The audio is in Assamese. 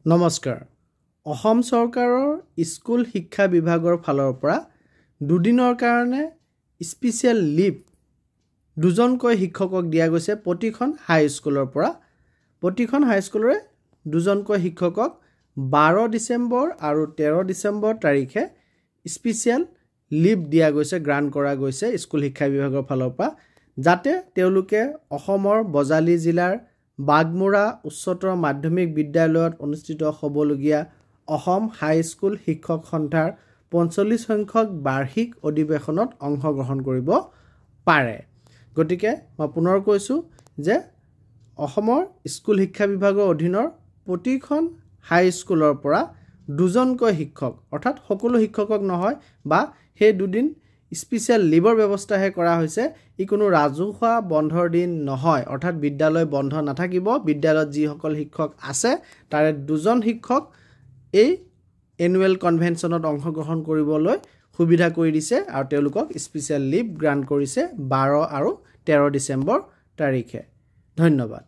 নমস্কাৰ অসম চৰকাৰৰ স্কুল শিক্ষা বিভাগৰ ফালৰ পৰা দুদিনৰ কাৰণে স্পেচিয়েল লিভ দুজনকৈ শিক্ষকক দিয়া গৈছে প্ৰতিখন হাই স্কুলৰ পৰা প্ৰতিখন হাই স্কুলৰে দুজনকৈ শিক্ষকক 12 ডিসেম্বৰ আৰু 13 ডিসেম্বৰ তাৰিখে স্পেচিয়েল লিভ দিয়া গৈছে গ্ৰান্ট কৰা গৈছে স্কুল শিক্ষা বিভাগৰ ফালৰ পৰা যাতে তেওঁলোকে অসমৰ বজালী জিলাৰ বাগমুৰা উচ্চতৰ মাধ্যমিক বিদ্যালয়ত অনুষ্ঠিত হ'বলগীয়া অসম হাই স্কুল শিক্ষক সন্থাৰ 45 সংখ্যক বাৰ্ষিক অধিৱেশনত অংশগ্ৰহণ কৰিব পাৰে গতিকে মই পুনৰ কৈছো যে অসমৰ স্কুল শিক্ষা বিভাগৰ অধীনৰ প্ৰতিখন হাই স্কুলৰ পৰা দুজনকৈ শিক্ষক অৰ্থাৎ সকলো শিক্ষকক নহয় বা সেই দুদিন স্পেচিয়েল লিভৰ ব্যৱস্থাহে কৰা হৈছে ই কোনো ৰাজহুৱা বন্ধৰ দিন নহয় অৰ্থাৎ বিদ্যালয় বন্ধ নাথাকিব বিদ্যালয়ত যি সকল শিক্ষক আছে তাৰে দুজন শিক্ষক এই এনুৱেল কনভেনচনত অংশগ্ৰহণ কৰিবলৈ সুবিধা কৰি দিছে আৰু তেওঁলোকক স্পেচিয়েল লিভ গ্ৰান্ট কৰিছে 12 আৰু 13 ডিসেম্বৰ তাৰিখে ধন্যবাদ